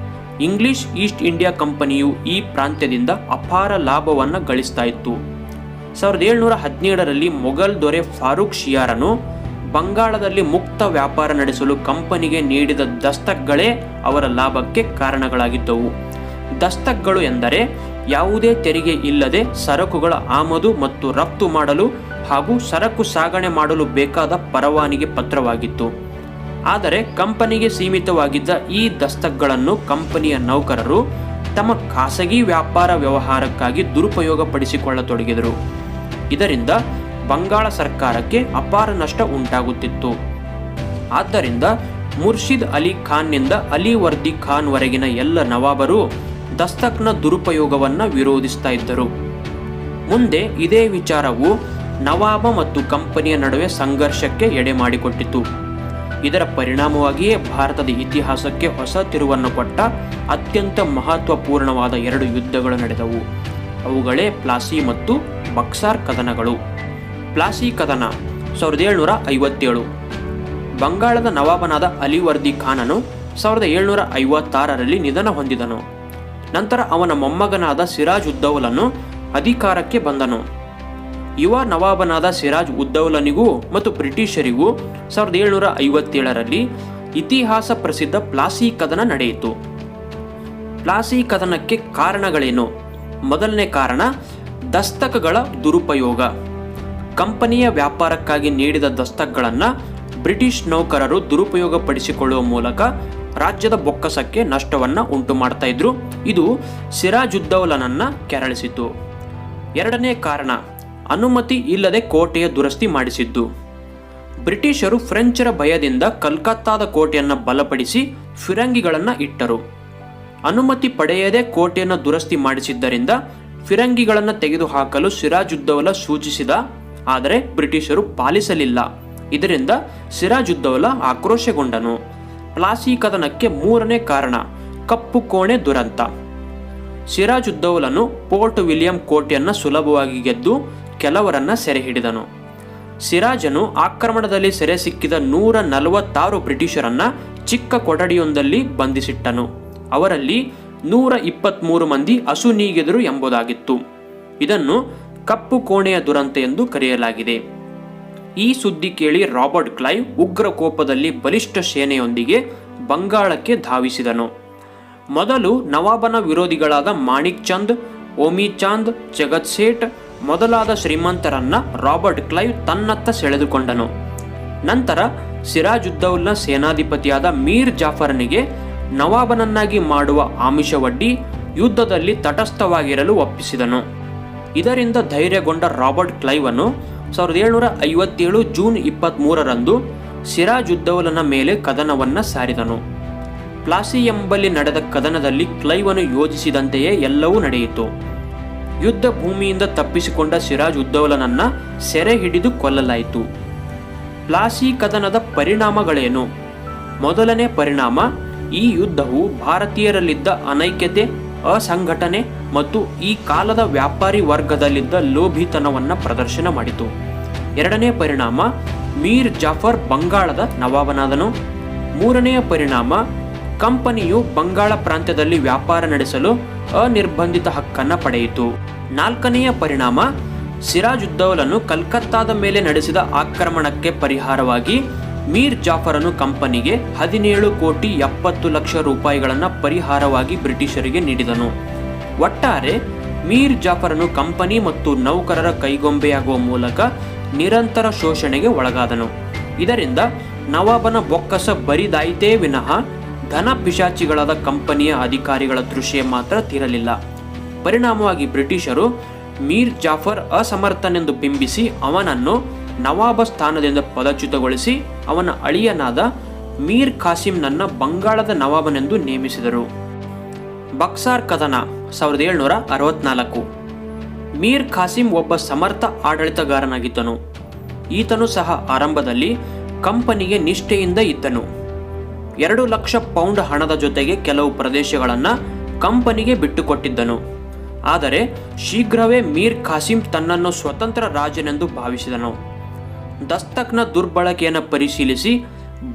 ಇಂಗ್ಲಿಷ್ ಈಸ್ಟ್ ಇಂಡಿಯಾ ಕಂಪನಿಯು ಈ ಪ್ರಾಂತ್ಯದಿಂದ ಅಪಾರ ಲಾಭವನ್ನು ಗಳಿಸ್ತಾ ಇತ್ತು. 1717ರಲ್ಲಿ ಮೊಘಲ್ ದೊರೆ ಫಾರೂಕ್ ಶಿಯಾರನು ಬಂಗಾಳದಲ್ಲಿ ಮುಕ್ತ ವ್ಯಾಪಾರ ನಡೆಸಲು ಕಂಪನಿಗೆ ನೀಡಿದ ದಸ್ತಕ್ಗಳೇ ಅವರ ಲಾಭಕ್ಕೆ ಕಾರಣಗಳಾಗಿದ್ದವು. ದಸ್ತಕ್ಗಳು ಎಂದರೆ ಯಾವುದೇ ತೆರಿಗೆ ಇಲ್ಲದೆ ಸರಕುಗಳ ಆಮದು ಮತ್ತು ರಫ್ತು ಮಾಡಲು ಹಾಗೂ ಸರಕು ಸಾಗಣೆ ಮಾಡಲು ಬೇಕಾದ ಪರವಾನಗಿ ಪತ್ರವಾಗಿತ್ತು. ಆದರೆ ಕಂಪನಿಗೆ ಸೀಮಿತವಾಗಿದ್ದ ಈ ದಸ್ತಕ್ಗಳನ್ನು ಕಂಪನಿಯ ನೌಕರರು ತಮ್ಮ ಖಾಸಗಿ ವ್ಯಾಪಾರ ವ್ಯವಹಾರಕ್ಕಾಗಿ ದುರುಪಯೋಗಪಡಿಸಿಕೊಳ್ಳತೊಡಗಿದರು. ಇದರಿಂದ ಬಂಗಾಳ ಸರ್ಕಾರಕ್ಕೆ ಅಪಾರ ನಷ್ಟ ಉಂಟಾಗುತ್ತಿತ್ತು. ಆದ್ದರಿಂದ ಮುರ್ಷಿದ್ ಅಲಿ ಖಾನ್ನಿಂದ ಅಲಿವರ್ದಿ ಖಾನ್ ವರೆಗಿನ ಎಲ್ಲ ನವಾಬರು ದಸ್ತಕ್ನ ದುರುಪಯೋಗವನ್ನು ವಿರೋಧಿಸ್ತಾ ಇದ್ದರು. ಮುಂದೆ ಇದೇ ವಿಚಾರವು ನವಾಬ ಮತ್ತು ಕಂಪನಿಯ ನಡುವೆ ಸಂಘರ್ಷಕ್ಕೆ ಎಡೆ ಮಾಡಿಕೊಟ್ಟಿತು. ಇದರ ಪರಿಣಾಮವಾಗಿಯೇ ಭಾರತದ ಇತಿಹಾಸಕ್ಕೆ ಹೊಸ ತಿರುವನ್ನು ಕೊಟ್ಟ ಅತ್ಯಂತ ಮಹತ್ವಪೂರ್ಣವಾದ 2 ಯುದ್ಧಗಳು ನಡೆದವು. ಅವುಗಳೇ ಪ್ಲಾಸಿ ಮತ್ತು ಬಕ್ಸಾರ್ ಕದನಗಳು. ಪ್ಲಾಸಿ ಕದನ 1757. ಬಂಗಾಳದ ನವಾಬನಾದ ಅಲಿವರ್ದಿ ಖಾನನು 1756ರಲ್ಲಿ ನಿಧನ ಹೊಂದಿದನು. ನಂತರ ಅವನ ಮೊಮ್ಮಗನಾದ ಸಿರಾಜ್ ಉದ್ದೌಲನು ಅಧಿಕಾರಕ್ಕೆ ಬಂದನು. ಯುವ ನವಾಬನಾದ ಸಿರಾಜ್ ಉದ್ದೌಲನಿಗೂ ಮತ್ತು ಬ್ರಿಟಿಷರಿಗೂ 1757ರಲ್ಲಿ ಇತಿಹಾಸ ಪ್ರಸಿದ್ಧ ಪ್ಲಾಸಿ ಕದನ ನಡೆಯಿತು. ಪ್ಲಾಸಿ ಕದನಕ್ಕೆ ಕಾರಣಗಳೇನು? ಮೊದಲನೇ ಕಾರಣ ದಸ್ತಕಗಳ ದುರುಪಯೋಗ. ಕಂಪನಿಯ ವ್ಯಾಪಾರಕ್ಕಾಗಿ ನೀಡಿದ ದಸ್ತಕ್ಗಳನ್ನು ಬ್ರಿಟಿಷ್ ನೌಕರರು ದುರುಪಯೋಗಪಡಿಸಿಕೊಳ್ಳುವ ಮೂಲಕ ರಾಜ್ಯದ ಬೊಕ್ಕಸಕ್ಕೆ ನಷ್ಟವನ್ನು ಉಂಟು ಮಾಡ್ತಾ ಇದ್ರು. ಇದು ಸಿರಾಜುದ್ದೌಲನನ್ನ ಕೆರಳಿಸಿತು. ಎರಡನೇ ಕಾರಣ ಅನುಮತಿ ಇಲ್ಲದೆ ಕೋಟೆಯ ದುರಸ್ತಿ ಮಾಡಿಸಿದ್ದು. ಬ್ರಿಟಿಷರು ಫ್ರೆಂಚರ ಭಯದಿಂದ ಕಲ್ಕತ್ತಾದ ಕೋಟೆಯನ್ನು ಬಲಪಡಿಸಿ ಫಿರಂಗಿಗಳನ್ನು ಇಟ್ಟರು. ಅನುಮತಿ ಪಡೆಯದೆ ಕೋಟೆಯನ್ನು ದುರಸ್ತಿ ಮಾಡಿಸಿದ್ದರಿಂದ ಫಿರಂಗಿಗಳನ್ನು ತೆಗೆದುಹಾಕಲು ಸಿರಾಜುದ್ದೌಲ ಸೂಚಿಸಿದ. ಆದರೆ ಬ್ರಿಟಿಷರು ಪಾಲಿಸಲಿಲ್ಲ. ಇದರಿಂದ ಸಿರಾಜುದ್ದೌಲ ಆಕ್ರೋಶಗೊಂಡನು. ಪ್ಲಾಸಿ ಕದನಕ್ಕೆ ಮೂರನೇ ಕಾರಣ ಕಪ್ಪು ಕೋಣೆ ದುರಂತ. ಸಿರಾಜುದ್ದೌಲನು ಪೋರ್ಟ್ ವಿಲಿಯಂ ಕೋಟೆಯನ್ನು ಸುಲಭವಾಗಿ ಗೆದ್ದು ಕೆಲವರನ್ನ ಸೆರೆ ಹಿಡಿದನು. ಸಿರಾಜನು ಆಕ್ರಮಣದಲ್ಲಿ ಸೆರೆ ಸಿಕ್ಕಿದ 146 ಬ್ರಿಟಿಷರನ್ನ ಚಿಕ್ಕ ಕೊಠಡಿಯೊಂದಲ್ಲಿ ಬಂಧಿಸಿಟ್ಟನು. ಅವರಲ್ಲಿ 123 ಮಂದಿ ಅಸುನೀಗಿದರು ಎಂಬುದಾಗಿತ್ತು. ಇದನ್ನು ಕಪ್ಪು ಕೋಣೆಯ ದುರಂತ ಎಂದು ಕರೆಯಲಾಗಿದೆ. ಈ ಸುದ್ದಿ ಕೇಳಿ ರಾಬರ್ಟ್ ಕ್ಲೈವ್ ಉಗ್ರ ಕೋಪದಲ್ಲಿ ಬಲಿಷ್ಠ ಸೇನೆಯೊಂದಿಗೆ ಬಂಗಾಳಕ್ಕೆ ಧಾವಿಸಿದನು. ಮೊದಲು ನವಾಬನ ವಿರೋಧಿಗಳಾದ ಮಾಣಿಕ್ ಚಂದ್, ಓಮಿ ಚಾಂದ್, ಜಗತ್ ಸೇಠ್ ಮೊದಲಾದ ಶ್ರೀಮಂತರನ್ನ ರಾಬರ್ಟ್ ಕ್ಲೈವ್ ತನ್ನತ್ತ ಸೆಳೆದುಕೊಂಡನು. ನಂತರ ಸಿರಾಜುದ್ದೌಲ್ನ ಸೇನಾಧಿಪತಿಯಾದ ಮೀರ್ ಜಾಫರ್ನಿಗೆ ನವಾಬನನ್ನಾಗಿ ಮಾಡುವ ಆಮಿಷವೊಡ್ಡಿ ಯುದ್ಧದಲ್ಲಿ ತಟಸ್ಥವಾಗಿರಲು ಒಪ್ಪಿಸಿದನು. ಇದರಿಂದ ಧೈರ್ಯಗೊಂಡ ರಾಬರ್ಟ್ ಕ್ಲೈವನು 1757 ಜೂನ್ 23ರಂದು ಸಿರಾಜುದ್ದೌಲನ ಮೇಲೆ ಕದನವನ್ನ ಸಾರಿದನು. ಪ್ಲಾಸಿ ಎಂಬಲ್ಲಿ ನಡೆದ ಕದನದಲ್ಲಿ ಕ್ಲೈವನು ಯೋಜಿಸಿದಂತೆಯೇ ಎಲ್ಲವೂ ನಡೆಯಿತು. ಯುದ್ಧ ಭೂಮಿಯಿಂದ ತಪ್ಪಿಸಿಕೊಂಡ ಸಿರಾಜ್ ಉದ್ದೌಲನನ್ನ ಸೆರೆ ಹಿಡಿದು ಕೊಲ್ಲಲಾಯಿತು. ಪ್ಲಾಸಿ ಕದನದ ಪರಿಣಾಮಗಳೇನು? ಮೊದಲನೇ ಪರಿಣಾಮ, ಈ ಯುದ್ಧವು ಭಾರತೀಯರಲ್ಲಿದ್ದ ಅನೈಕ್ಯತೆ, ಅಸಂಘಟನೆ ಮತ್ತು ಈ ಕಾಲದ ವ್ಯಾಪಾರಿ ವರ್ಗದಲ್ಲಿದ್ದ ಲೋಭಿತನವನ್ನ ಪ್ರದರ್ಶನ ಮಾಡಿತು. ಎರಡನೇ ಪರಿಣಾಮ, ಮೀರ್ ಜಾಫರ್ ಬಂಗಾಳದ ನವಾಬನಾದನು. ಮೂರನೆಯ ಪರಿಣಾಮ, ಕಂಪನಿಯು ಬಂಗಾಳ ಪ್ರಾಂತ್ಯದಲ್ಲಿ ವ್ಯಾಪಾರ ನಡೆಸಲು ಅನಿರ್ಬಂಧಿತ ಹಕ್ಕನ್ನು ಪಡೆಯಿತು. ನಾಲ್ಕನೆಯ ಪರಿಣಾಮ, ಸಿರಾಜುದ್ದೌಲನು ಕಲ್ಕತ್ತಾದ ಮೇಲೆ ನಡೆಸಿದ ಆಕ್ರಮಣಕ್ಕೆ ಪರಿಹಾರವಾಗಿ ಮೀರ್ ಜಾಫರನು ಕಂಪನಿಗೆ 17,70,00,000 ರೂಪಾಯಿಗಳನ್ನು ಪರಿಹಾರವಾಗಿ ಬ್ರಿಟಿಷರಿಗೆ ನೀಡಿದನು. ಒಟ್ಟಾರೆ ಮೀರ್ ಜಾಫರನು ಕಂಪನಿ ಮತ್ತು ನೌಕರರ ಕೈಗೊಂಬೆಯಾಗುವ ಮೂಲಕ ನಿರಂತರ ಶೋಷಣೆಗೆ ಒಳಗಾದನು. ಇದರಿಂದ ನವಾಬನ ಬೊಕ್ಕಸ ಬರಿದಾಯಿತೇ ವಿನಃ ಧನ ಪಿಶಾಚಿಗಳಾದ ಕಂಪನಿಯ ಅಧಿಕಾರಿಗಳ ದೃಶ್ಯ ಮಾತ್ರ ತೀರಲಿಲ್ಲ. ಪರಿಣಾಮವಾಗಿ ಬ್ರಿಟಿಷರು ಮೀರ್ ಜಾಫರ್ ಅಸಮರ್ಥನೆಂದು ಬಿಂಬಿಸಿ ಅವನನ್ನು ನವಾಬ ಸ್ಥಾನದಿಂದ ಪದಚ್ಯುತಗೊಳಿಸಿ ಅವನ ಅಳಿಯನಾದ ಮೀರ್ ಖಾಸಿಂನನ್ನ ಬಂಗಾಳದ ನವಾಬನೆಂದು ನೇಮಿಸಿದರು. ಬಕ್ಸಾರ್ ಕದನ 1764. ಮೀರ್ ಖಾಸಿಂ ಒಬ್ಬ ಸಮರ್ಥ ಆಡಳಿತಗಾರನಾಗಿದ್ದನು. ಈತನು ಸಹ ಆರಂಭದಲ್ಲಿ ಕಂಪನಿಗೆ ನಿಷ್ಠೆಯಿಂದ ಇದ್ದನು. 2 ಲಕ್ಷ ಪೌಂಡ್ ಹಣದ ಜೊತೆಗೆ ಕೆಲವು ಪ್ರದೇಶಗಳನ್ನು ಕಂಪನಿಗೆ ಬಿಟ್ಟುಕೊಟ್ಟಿದ್ದನು. ಆದರೆ ಶೀಘ್ರವೇ ಮೀರ್ ಖಾಸಿಂ ತನ್ನನ್ನು ಸ್ವತಂತ್ರ ರಾಜನೆಂದು ಭಾವಿಸಿದನು. ದಸ್ತಕ್ನ ದುರ್ಬಳಕೆಯನ್ನು ಪರಿಶೀಲಿಸಿ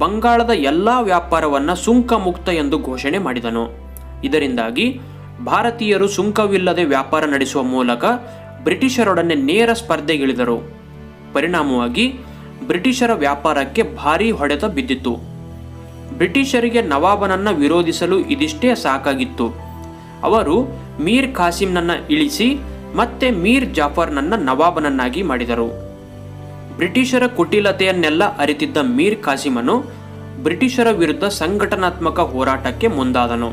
ಬಂಗಾಳದ ಎಲ್ಲ ವ್ಯಾಪಾರವನ್ನು ಸುಂಕ ಮುಕ್ತ ಎಂದು ಘೋಷಣೆ ಮಾಡಿದನು. ಇದರಿಂದಾಗಿ ಭಾರತೀಯರು ಸುಂಕವಿಲ್ಲದೆ ವ್ಯಾಪಾರ ನಡೆಸುವ ಮೂಲಕ ಬ್ರಿಟಿಷರೊಡನೆ ನೇರ ಸ್ಪರ್ಧೆಗಿಳಿದರು. ಪರಿಣಾಮವಾಗಿ ಬ್ರಿಟಿಷರ ವ್ಯಾಪಾರಕ್ಕೆ ಭಾರೀ ಹೊಡೆತ ಬಿದ್ದಿತು. ಬ್ರಿಟಿಷರಿಗೆ ನವಾಬನನ್ನ ವಿರೋಧಿಸಲು ಇದಿಷ್ಟೇ ಸಾಕಾಗಿತ್ತು. ಅವರು ಮೀರ್ ಖಾಸಿಂನನ್ನ ಇಳಿಸಿ ಮತ್ತೆ ಮೀರ್ ಜಾಫರ್ನನ್ನ ನವಾಬನನ್ನಾಗಿ ಮಾಡಿದರು. ಬ್ರಿಟಿಷರ ಕುಟಿಲತೆಯನ್ನೆಲ್ಲ ಅರಿತಿದ್ದ ಮೀರ್ ಖಾಸಿಮನು ಬ್ರಿಟಿಷರ ವಿರುದ್ಧ ಸಂಘಟನಾತ್ಮಕ ಹೋರಾಟಕ್ಕೆ ಮುಂದಾದನು.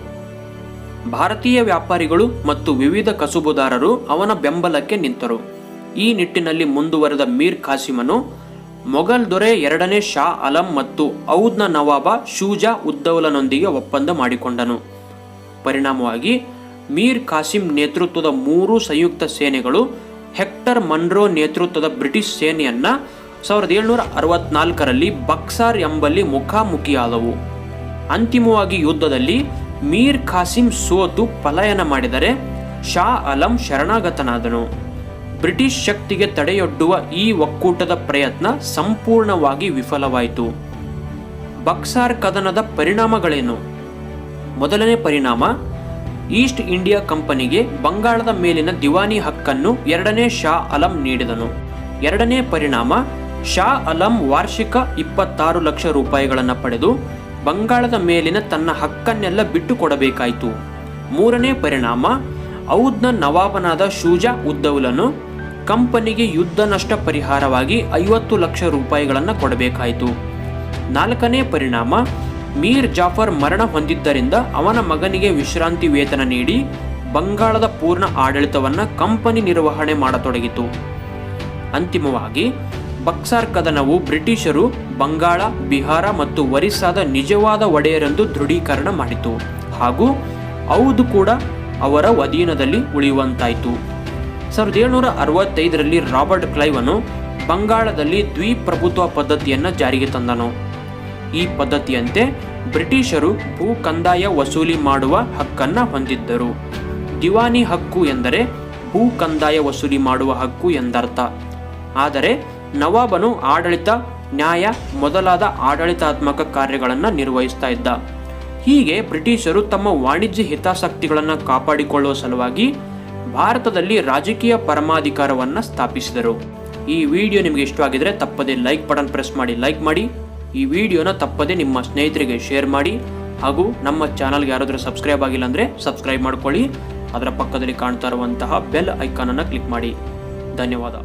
ಭಾರತೀಯ ವ್ಯಾಪಾರಿಗಳು ಮತ್ತು ವಿವಿಧ ಕಸುಬುದಾರರು ಅವನ ಬೆಂಬಲಕ್ಕೆ ನಿಂತರು. ಈ ನಿಟ್ಟಿನಲ್ಲಿ ಮುಂದುವರೆದ ಮೀರ್ ಖಾಸಿಮನು ಮೊಘಲ್ ದೊರೆ 2ನೇ ಶಾ ಆಲಂ ಮತ್ತು ಔದ್ನ ನವಾಬ ಶೂಜಾ ಉದ್ದೌಲನೊಂದಿಗೆ ಒಪ್ಪಂದ ಮಾಡಿಕೊಂಡನು. ಪರಿಣಾಮವಾಗಿ ಮೀರ್ ಖಾಸಿಂ ನೇತೃತ್ವದ 3 ಸಂಯುಕ್ತ ಸೇನೆಗಳು ಹೆಕ್ಟರ್ ಮನ್ರೋ ನೇತೃತ್ವದ ಬ್ರಿಟಿಷ್ ಸೇನೆಯನ್ನ 1764ರಲ್ಲಿ ಬಕ್ಸಾರ್ ಎಂಬಲ್ಲಿ ಮುಖಾಮುಖಿಯಾದವು. ಅಂತಿಮವಾಗಿ ಯುದ್ಧದಲ್ಲಿ ಮೀರ್ ಖಾಸಿಂ ಸೋತು ಪಲಾಯನ ಮಾಡಿದರೆ ಶಾ ಆಲಂ ಶರಣಾಗತನಾದನು. ಬ್ರಿಟಿಷ್ ಶಕ್ತಿಗೆ ತಡೆಯೊಡ್ಡುವ ಈ ಒಕ್ಕೂಟದ ಪ್ರಯತ್ನ ಸಂಪೂರ್ಣವಾಗಿ ವಿಫಲವಾಯಿತು. ಬಕ್ಸಾರ್ ಕದನದ ಪರಿಣಾಮಗಳೇನು? ಮೊದಲನೇ ಪರಿಣಾಮ, ಈಸ್ಟ್ ಇಂಡಿಯಾ ಕಂಪನಿಗೆ ಬಂಗಾಳದ ಮೇಲಿನ ದಿವಾನಿ ಹಕ್ಕನ್ನು 2ನೇ ಶಾ ಆಲಂ ನೀಡಿದನು. ಎರಡನೇ ಪರಿಣಾಮ, ಶಾ ಆಲಂ ವಾರ್ಷಿಕ 26 ಲಕ್ಷ ರೂಪಾಯಿಗಳನ್ನು ಪಡೆದು ಬಂಗಾಳದ ಮೇಲಿನ ತನ್ನ ಹಕ್ಕನ್ನೆಲ್ಲ ಬಿಟ್ಟು ಕೊಡಬೇಕಾಯಿತು. ಮೂರನೇ ಪರಿಣಾಮ, ಔದ್ನ ನವಾಬನಾದ ಶೂಜಾ ಉದ್ದೌಲನು ಕಂಪನಿಗೆ ಯುದ್ಧ ನಷ್ಟ ಪರಿಹಾರವಾಗಿ 50 ಲಕ್ಷ ರೂಪಾಯಿಗಳನ್ನು ಕೊಡಬೇಕಾಯಿತು. ನಾಲ್ಕನೇ ಪರಿಣಾಮ, ಮೀರ್ ಜಾಫರ್ ಮರಣ ಹೊಂದಿದ್ದರಿಂದ ಅವನ ಮಗನಿಗೆ ವಿಶ್ರಾಂತಿ ವೇತನ ನೀಡಿ ಬಂಗಾಳದ ಪೂರ್ಣ ಆಡಳಿತವನ್ನು ಕಂಪನಿ ನಿರ್ವಹಣೆ ಮಾಡತೊಡಗಿತು. ಅಂತಿಮವಾಗಿ ಬಕ್ಸಾರ್ ಕದನವು ಬ್ರಿಟಿಷರು ಬಂಗಾಳ, ಬಿಹಾರ ಮತ್ತು ಒರಿಸ್ಸಾದ ನಿಜವಾದ ಒಡೆಯರೆಂದು ದೃಢೀಕರಣ ಮಾಡಿತು ಹಾಗೂ ಔದ್ ಕೂಡ ಅವರ ಅಧೀನದಲ್ಲಿ ಉಳಿಯುವಂತಾಯಿತು. 1765ರಲ್ಲಿ ರಾಬರ್ಟ್ ಕ್ಲೈವನು ಬಂಗಾಳದಲ್ಲಿ ದ್ವಿಪ್ರಭುತ್ವ ಪದ್ಧತಿಯನ್ನು ಜಾರಿಗೆ ತಂದನು. ಈ ಪದ್ಧತಿಯಂತೆ ಬ್ರಿಟಿಷರು ಭೂ ಕಂದಾಯ ವಸೂಲಿ ಮಾಡುವ ಹಕ್ಕನ್ನು ಹೊಂದಿದ್ದರು. ದಿವಾನಿ ಹಕ್ಕು ಎಂದರೆ ಭೂ ಕಂದಾಯ ವಸೂಲಿ ಮಾಡುವ ಹಕ್ಕು ಎಂದರ್ಥ. ಆದರೆ ನವಾಬನು ಆಡಳಿತ, ನ್ಯಾಯ ಮೊದಲಾದ ಆಡಳಿತಾತ್ಮಕ ಕಾರ್ಯಗಳನ್ನು ನಿರ್ವಹಿಸ್ತಾ ಇದ್ದ. ಹೀಗೆ ಬ್ರಿಟಿಷರು ತಮ್ಮ ವಾಣಿಜ್ಯ ಹಿತಾಸಕ್ತಿಗಳನ್ನು ಕಾಪಾಡಿಕೊಳ್ಳುವ ಸಲುವಾಗಿ ಭಾರತದಲ್ಲಿ ರಾಜಕೀಯ ಪರಮಾಧಿಕಾರವನ್ನು ಸ್ಥಾಪಿಸಿದರು. ಈ ವಿಡಿಯೋ ನಿಮಗೆ ಇಷ್ಟವಾಗಿದ್ರೆ ತಪ್ಪದೇ ಲೈಕ್ ಬಟನ್ ಪ್ರೆಸ್ ಮಾಡಿ ಲೈಕ್ ಮಾಡಿ. ಈ ವಿಡಿಯೋನ ತಪ್ಪದೇ ನಿಮ್ಮ ಸ್ನೇಹಿತರಿಗೆ ಶೇರ್ ಮಾಡಿ ಹಾಗೂ ನಮ್ಮ ಚಾನಲ್ಗೆ ಯಾರಾದರೂ ಸಬ್ಸ್ಕ್ರೈಬ್ ಆಗಿಲ್ಲ ಅಂದರೆ ಸಬ್ಸ್ಕ್ರೈಬ್ ಮಾಡ್ಕೊಳ್ಳಿ. ಅದರ ಪಕ್ಕದಲ್ಲಿ ಕಾಣ್ತಾ ಇರುವಂತಹ ಬೆಲ್ ಐಕಾನನ್ನು ಕ್ಲಿಕ್ ಮಾಡಿ. ಧನ್ಯವಾದ.